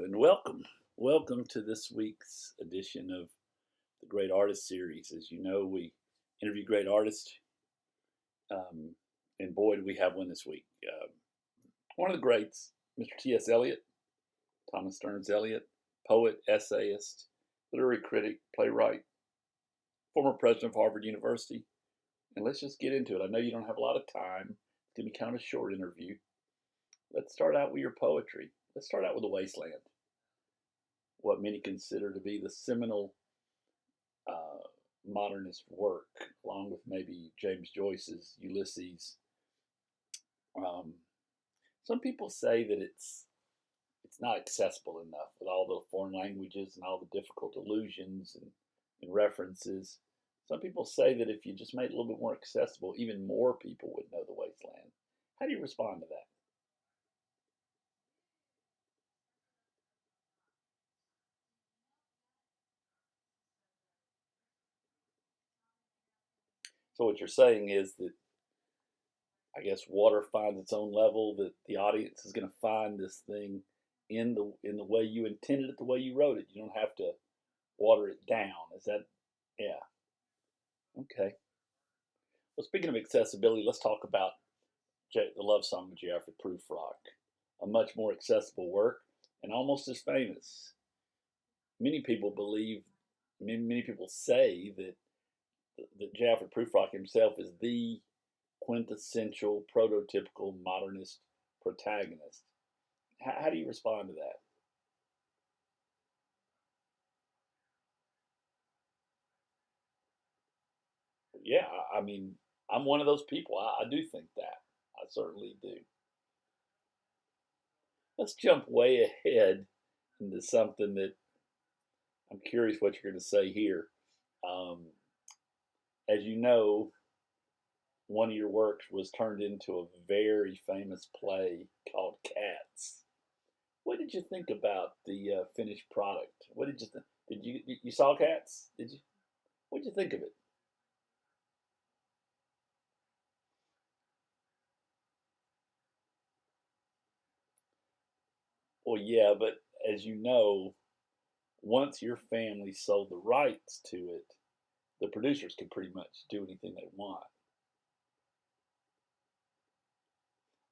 and welcome to this week's edition of the Great Artist Series. As you know, we interview great artists, um, and boy, do we have one this week. One of the greats, Mr. T.S. Eliot, Thomas Stearns Eliot, poet, essayist, literary critic, playwright, former president of Harvard University. And let's just get into it. I know you don't have a lot of time. It's going to be kind of a short interview. Let's start out with your poetry. Let's start out with The Wasteland, what many consider to be the seminal modernist work, along with maybe James Joyce's Ulysses. Um, some people say that it's not accessible enough with all the foreign languages and all the difficult allusions and references. Some people say that if you just made it a little bit more accessible, even more people would know The Wasteland. How do you respond to that? So what you're saying is that I guess water finds its own level, that the audience is going to find this thing in the way you intended it, the way you wrote it. You don't have to water it down. Is that yeah? Okay. Well, speaking of accessibility, let's talk about the love song of Geoffrey Prufrock, a much more accessible work and almost as famous. Many people believe, many people say that Geoffrey Prufrock himself is the quintessential prototypical modernist protagonist. How do you respond to that? Yeah, I mean, I'm one of those people. I do think that. I certainly do. Let's jump way ahead into something that I'm curious what you're going to say here. Um, as you know, one of your works was turned into a very famous play called Cats. What did you think about the finished product? What did you think? Did you saw Cats? Did you? What did you think of it? Well, yeah, but as you know, once your family sold the rights to it, the producers can pretty much do anything they want.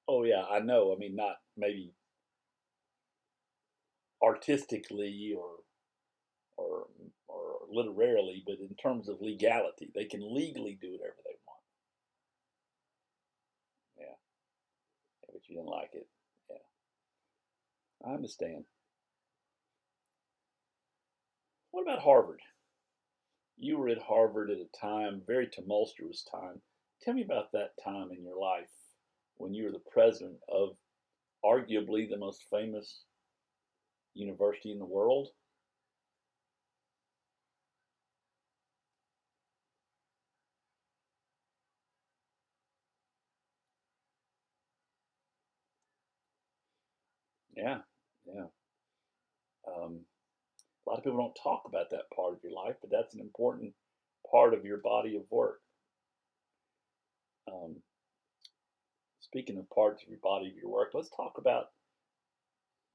Oh yeah, I know. I mean, not maybe artistically or or literarily, but in terms of legality, they can legally do whatever they want. Yeah, yeah, but you didn't like it. Yeah, I understand. What about Harvard? You were at Harvard at a time, very tumultuous time. Tell me about that time in your life when you were the president of arguably the most famous university in the world. Yeah, yeah. A lot of people don't talk about that part of your life, but that's an important part of your body of work. Um, Speaking of parts of your body of your work, let's talk about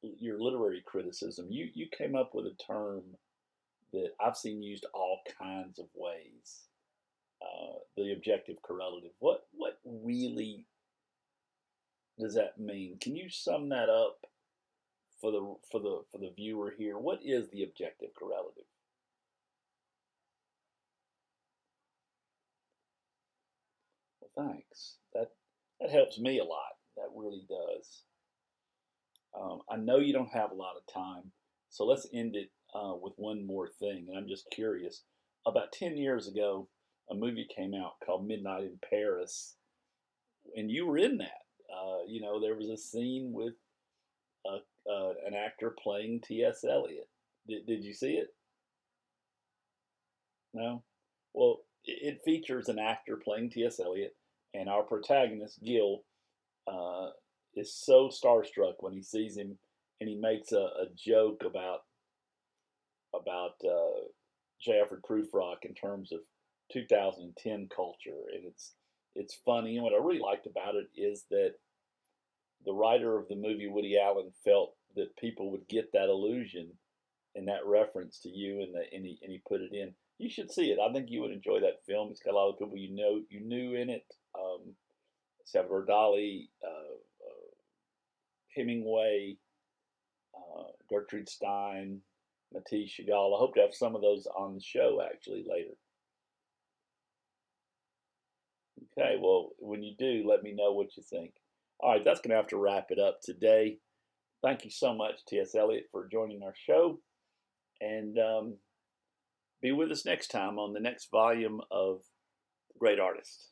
your literary criticism. You came up with a term that I've seen used all kinds of ways. The objective correlative. What really does that mean? Can you sum that up for the viewer here? What is the objective correlative? Well, thanks. That helps me a lot. That really does. I know you don't have a lot of time, so let's end it with one more thing. And I'm just curious. About 10 years ago, a movie came out called Midnight in Paris, and you were in that. There was a scene with an actor playing T.S. Eliot. Did you see it? No? Well, it features an actor playing T.S. Eliot, and our protagonist, Gil, uh, is so starstruck when he sees him, and he makes a joke about J. Prufrock in terms of 2010 culture, and it's funny. And what I really liked about it is that the writer of the movie, Woody Allen, felt that people would get that illusion and that reference to you, and he put it in. You should see it. I think you would enjoy that film. It's got a lot of people you knew in it. Salvador Dali, Hemingway, Gertrude Stein, Matisse Chagall. I hope to have some of those on the show actually later. Okay, well, when you do, let me know what you think. All right, that's going to have to wrap it up today. Thank you so much, T.S. Eliot, for joining our show. And be with us next time on the next volume of The Great Artist.